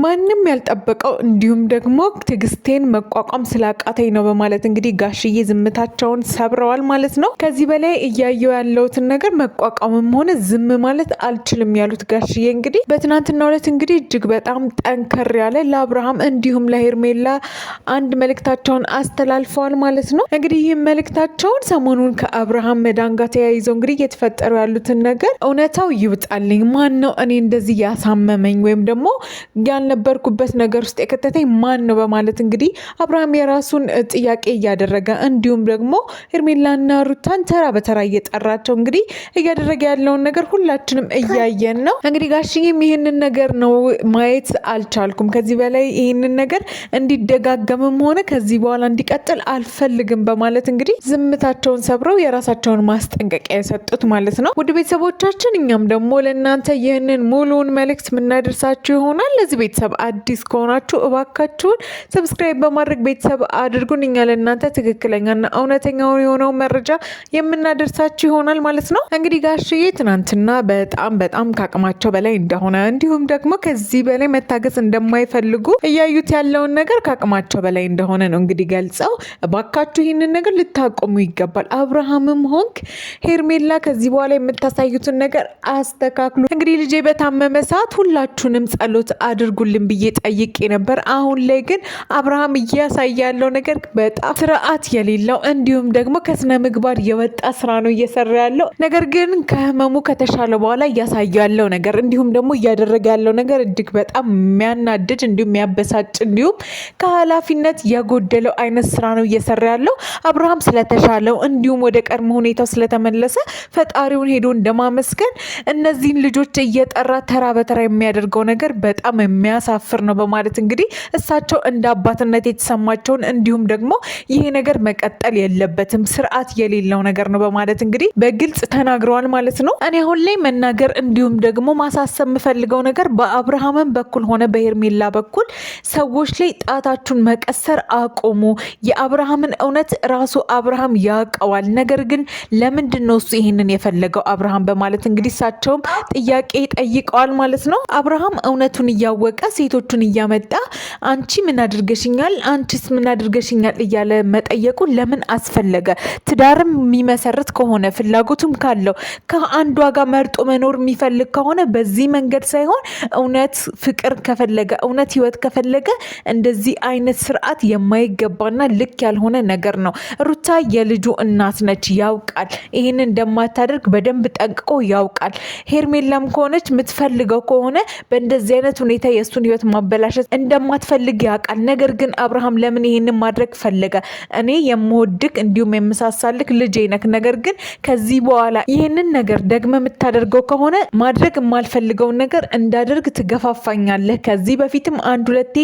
ማንም ያልጠበቀው እንዲሁም ደግሞ ትግስቴን መቋቋም ስላቃተኝ ነው በማለት እንግዲህ ጋሽዬ ዝምታቸውን ሰብረዋል ማለት ነው። ከዚህ በላይ እያየው ያለውትን ነገር መቋቋምም ሆነ ዝም ማለት አልችልም ያሉት ጋሽዬ እንግዲህ በትናንትናው ዕለት እንግዲህ እጅግ በጣም ጠንከር ያለ ለአብርሃም እንዲሁም ለሄርሜላ አንድ መልእክታቸውን አስተላልፈዋል ማለት ነው። እንግዲህ ይህ መልእክታቸውን ሰሞኑን ከአብርሃም መዳን ጋር ተያይዘው እንግዲህ እየተፈጠሩ ያሉትን ነገር እውነታው ይውጣልኝ፣ ማን ነው እኔ እንደዚህ ያሳመመኝ ወይም ደግሞ ያልነበርኩበት ነገር ውስጥ የከተተኝ ማን ነው በማለት እንግዲህ አብርሃም የራሱን ጥያቄ እያደረገ እንዲሁም ደግሞ ሄርሜላና ሩታን ተራ በተራ እየጠራቸው እንግዲህ እያደረገ ያለውን ነገር ሁላችንም እያየን ነው። እንግዲህ ጋሽዬም ይህንን ነገር ነው ማየት አልቻልኩም፣ ከዚህ በላይ ይህንን ነገር እንዲደጋገምም ሆነ ከዚህ በኋላ እንዲቀጥል አልፈልግም በማለት እንግዲህ ዝምታቸውን ሰብረው የራሳቸውን ማስጠንቀቂያ የሰጡት ማለት ነው። ውድ ቤተሰቦቻችን እኛም ደግሞ ለእናንተ ይህንን ሙሉውን መልእክት የምናደርሳችሁ ይሆናል። ለዚህ ቤተሰብ አዲስ ከሆናችሁ እባካችሁን ሰብስክራይብ በማድረግ ቤተሰብ አድርጉን። እኛ ለእናንተ ትክክለኛና እውነተኛውን የሆነው መረጃ የምናደርሳችሁ ይሆናል ማለት ነው። እንግዲህ ጋሽዬ ትናንትና በጣም ከአቅማቸው በላይ እንደሆነ እንዲሁም ደግሞ ከዚህ በላይ መታገስ እንደማይፈልጉ እያዩት ያለውን ነገር ከአቅማቸው በላይ እንደሆነ ነው እንግዲህ ገልጸው እባካችሁ ይህንን ነገር ልታቆሙ ይገባል። አብርሃምም ሆንክ ሄርሜላ ከዚህ በኋላ የምታሳዩትን ነገር አስተካክሉ። እንግዲህ ልጄ በታመመ ሰዓት ሁላችሁንም ጸሎት አድርጉልን ብዬ ጠይቄ ነበር። አሁን ላይ ግን አብርሃም እያሳየ ያለው ነገር በጣም ስርዓት የሌለው እንዲሁም ደግሞ ከስነ ምግባር የወጣ ስራ ነው እየሰራ ያለው። ነገር ግን ከህመሙ ከተሻለ በኋላ እያሳየ ያለው ነገር እንዲሁም ደግሞ እያደረገ ያለው ነገር እጅግ በጣም የሚያናድድ እንዲሁም የሚያበሳጭ እንዲሁም ከኃላፊነት የጎደለው አይነት ስራ ነው እየሰራ ያለው። አብርሃም ስለተሻለው እንዲሁም ወደ ቀድሞ ሁኔታው ስለተመለሰ ፈጣሪውን ሄዶ እንደማመስገን እነዚህን ልጆች እየጠራ ተራ በተራ የሚያደርገው ነገር በጣም የሚያሳፍር ነው በማለት እንግዲህ እሳቸው እንደ አባትነት የተሰማቸውን እንዲሁም ደግሞ ይሄ ነገር መቀጠል የለበትም ስርዓት የሌለው ነገር ነው በማለት እንግዲህ በግልጽ ተናግረዋል ማለት ነው። እኔ አሁን ላይ መናገር እንዲሁም ደግሞ ማሳሰብ የምፈልገው ነገር በአብርሃምን በኩል ሆነ በሄርሜላ በኩል ሰዎች ላይ ጣታችሁን መቀሰር አቆሙ። የአብርሃምን እውነት ራሱ አብርሃም ያውቀዋል። ነገር ግን ለምንድን ነው እሱ ይሄንን የፈለገው አብርሃም በማለት እንግዲህ እሳቸውም ጥያቄ ጠይቀዋል ማለት ነው። አብርሃም እውነቱን እያወቀ ሴቶቹን እያመጣ አንቺ ምን አድርገሽኛል፣ አንቺስ ምን አድርገሽኛል እያለ መጠየቁ ለምን አስፈለገ? ትዳርም የሚመሰርት ከሆነ ፍላጎቱም ካለው ከአንዷ ጋር መርጦ መኖር የሚፈልግ ከሆነ በዚህ መንገድ ሳይሆን እውነት ፍቅር ከፈለገ እውነት ህይወት ከፈለገ እንደዚህ አይነት ስርዓት የማይገባና ልክ ያልሆነ ነገር ነው። ሩታ የልጁ እናት ነች፣ ያውቃል። ይህን እንደማታደርግ በደንብ ጠንቅቆ ያውቃል። ሄርሜላም ከሆነች የምትፈልገው ከሆነ በእንደዚህ አይነት ሁኔታ የእሱን ህይወት ማበላሸት እንደማትፈልግ ያውቃል። ነገር ግን አብርሃም ለምን ይሄንን ማድረግ ፈለገ? እኔ የምወድክ እንዲሁም የምሳሳልክ ልጄ ነክ። ነገር ግን ከዚህ በኋላ ይህንን ነገር ደግመ የምታደርገው ከሆነ ማድረግ የማልፈልገውን ነገር እንዳደርግ ትገፋፋኛለህ። ከዚህ በፊትም አንድ ሁለቴ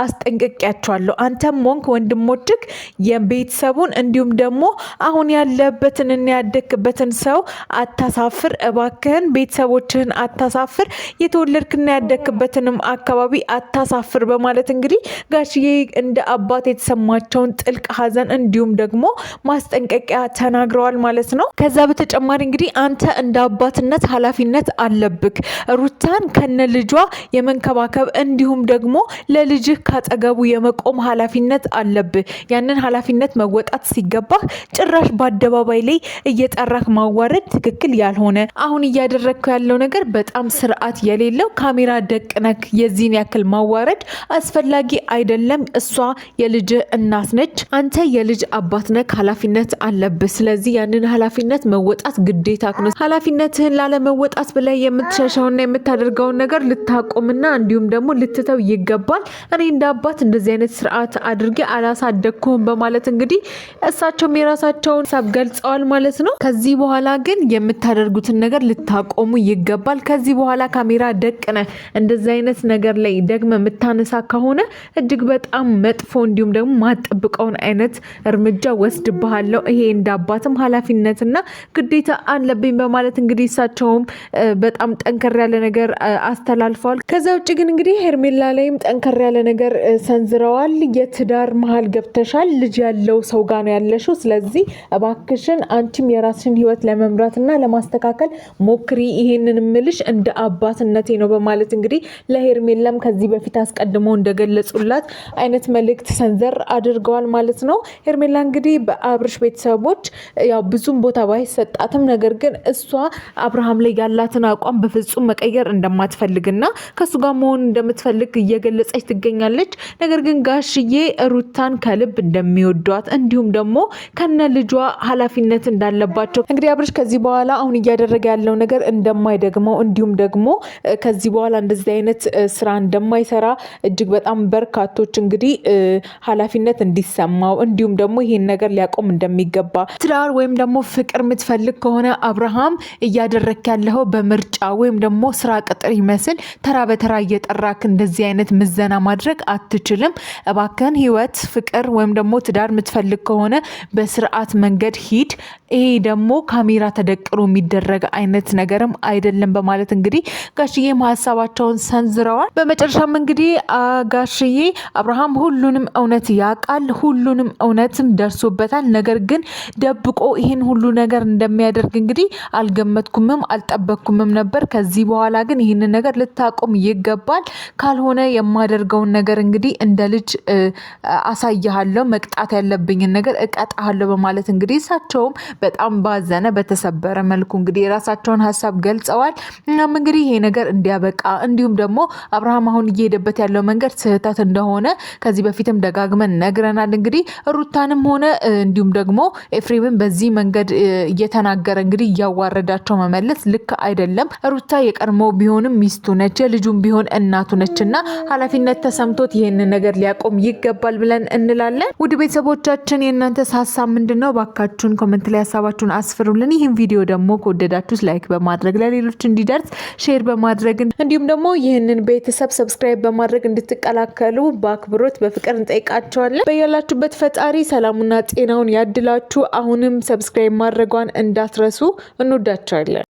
አስጠንቅቄያቸዋለሁ። አንተም ሞንክ ወንድሞችክ የቤተሰቡን እንዲሁም ደግሞ አሁን ያለበትን እና ያደክበትን ሰው አታሳፍር እባክህን፣ ቤተሰቦችህን አታሳፍር፣ የተወለድክና ያደክበትንም አካባቢ አታሳፍር በማለት እንግዲህ ጋሽዬ እንደ አባት የተሰማቸውን ጥልቅ ሐዘን እንዲሁም ደግሞ ማስጠንቀቂያ ተናግረዋል ማለት ነው። ከዛ በተጨማሪ እንግዲህ አንተ እንደ አባትነት ኃላፊነት አለብክ። ሩታን ከነ ልጇ የመንከባከብ እንዲሁም ደግሞ ለልጅህ ካጠገቡ የመቆም ኃላፊነት አለብህ። ያንን ኃላፊነት መወጣት ሲገባህ ጭራሽ በአደባባይ ላይ እየጠራህ ማዋረድ ትክክል ያልሆነ አሁን እያደረግከው ያለው ነገር በጣም ስርዓት የሌለው ካሜራ ደቅነክ የዚህን ያክል ማዋረድ አስፈላጊ አይደለም። እሷ የልጅ እናት ነች፣ አንተ የልጅ አባት ነክ፣ ኃላፊነት አለብህ። ስለዚህ ያንን ኃላፊነት መወጣት ግዴታ ነው። ኃላፊነትህን ላለመወጣት ብለህ የምትሸሸውና የምታደርገውን ነገር ልታቆምና እንዲሁም ደግሞ ልትተው ይገባል። እኔ እንደ አባት እንደዚህ አይነት ስርዓት አድርጌ አላሳደግኩም በማለት እንግዲህ እሳቸውም የራሳቸውን ሀሳብ ገልጸዋል ማለት ነው። ከዚህ በኋላ ግን የምታደርጉትን ነገር ልታቆሙ ይገባል። ከዚህ በኋላ ካሜራ ደቅነ እንደዚህ አይነት ነገር ላይ ደግመ የምታነሳ ከሆነ እጅግ በጣም መጥፎ እንዲሁም ደግሞ ማጠብቀውን አይነት እርምጃ ወስድብሃለሁ። ይሄ እንደ አባትም ኃላፊነትና ግዴታ አለብኝ በማለት እንግዲህ እሳቸውም በጣም ጠንከር ያለ ነገር አስተላልፈዋል። ከዛ ውጭ ግን እንግዲህ ሄርሜላ ላይም ጠንከር ያለ ነገር ሰንዝረዋል። የትዳር መሀል ገብተሻል፣ ልጅ ያለው ሰው ጋር ነው ያለሽው። ስለዚህ እባክሽን አንቺም የራስሽን ህይወት ለመምራትና ለማስተካከል ሞክሪ። ይሄንን ምልሽ እንደ አባትነቴ ነው በማለት እንግዲህ ለሄርሜላ እንዳለም ከዚህ በፊት አስቀድሞ እንደገለጹላት አይነት መልእክት ሰንዘር አድርገዋል ማለት ነው። ሄርሜላ እንግዲህ በአብርሽ ቤተሰቦች ያው ብዙም ቦታ ባይሰጣትም ነገር ግን እሷ አብርሃም ላይ ያላትን አቋም በፍጹም መቀየር እንደማትፈልግና ከሱ ጋር መሆን እንደምትፈልግ እየገለጸች ትገኛለች። ነገር ግን ጋሽዬ ሩታን ከልብ እንደሚወዷት እንዲሁም ደግሞ ከነ ልጇ ኃላፊነት እንዳለባቸው እንግዲህ አብርሽ ከዚህ በኋላ አሁን እያደረገ ያለው ነገር እንደማይደግመው እንዲሁም ደግሞ ከዚህ በኋላ እንደዚህ አይነት ስራ እንደማይሰራ እጅግ በጣም በርካቶች እንግዲህ ኃላፊነት እንዲሰማው እንዲሁም ደግሞ ይሄን ነገር ሊያቆም እንደሚገባ ትዳር ወይም ደግሞ ፍቅር የምትፈልግ ከሆነ አብርሃም እያደረክ ያለው በምርጫ ወይም ደግሞ ስራ ቅጥር ይመስል ተራ በተራ እየጠራክ እንደዚህ አይነት ምዘና ማድረግ አትችልም። እባክህን ህይወት ፍቅር ወይም ደግሞ ትዳር የምትፈልግ ከሆነ በስርዓት መንገድ ሂድ። ይሄ ደግሞ ካሜራ ተደቅኖ የሚደረግ አይነት ነገርም አይደለም በማለት እንግዲህ ጋሽዬ ሀሳባቸውን ሰንዝረዋል። በመጨረሻም እንግዲህ ጋሽዬ አብርሃም ሁሉንም እውነት ያውቃል፣ ሁሉንም እውነትም ደርሶበታል። ነገር ግን ደብቆ ይህን ሁሉ ነገር እንደሚያደርግ እንግዲህ አልገመትኩምም አልጠበቅኩምም ነበር። ከዚህ በኋላ ግን ይህንን ነገር ልታቆም ይገባል። ካልሆነ የማደርገውን ነገር እንግዲህ እንደ ልጅ አሳይሃለሁ፣ መቅጣት ያለብኝን ነገር እቀጣሃለሁ በማለት እንግዲህ እሳቸውም በጣም ባዘነ በተሰበረ መልኩ እንግዲህ የራሳቸውን ሀሳብ ገልጸዋል። እናም እንግዲህ ይሄ ነገር እንዲያበቃ እንዲሁም ደግሞ አብርሃም አሁን እየሄደበት ያለው መንገድ ስህተት እንደሆነ ከዚህ በፊትም ደጋግመን ነግረናል። እንግዲህ ሩታንም ሆነ እንዲሁም ደግሞ ኤፍሬምን በዚህ መንገድ እየተናገረ እንግዲህ እያዋረዳቸው መመለስ ልክ አይደለም። ሩታ የቀድሞ ቢሆንም ሚስቱ ነች፣ የልጁም ቢሆን እናቱ ነችና ኃላፊነት ተሰምቶት ይህንን ነገር ሊያቆም ይገባል ብለን እንላለን። ውድ ቤተሰቦቻችን የእናንተ ሀሳብ ምንድነው? ባካችሁን ኮሜንት ላይ ሀሳባችሁን አስፍሩልን። ይህን ቪዲዮ ደግሞ ከወደዳችሁት ላይክ በማድረግ ለሌሎች እንዲደርስ ሼር በማድረግ እንዲሁም ደግሞ ይህንን ቤተሰብ ሰብስክራይብ በማድረግ እንድትቀላቀሉ በአክብሮት በፍቅር እንጠይቃቸዋለን። በያላችሁበት ፈጣሪ ሰላሙና ጤናውን ያድላችሁ። አሁንም ሰብስክራይብ ማድረጓን እንዳትረሱ። እንወዳቸዋለን።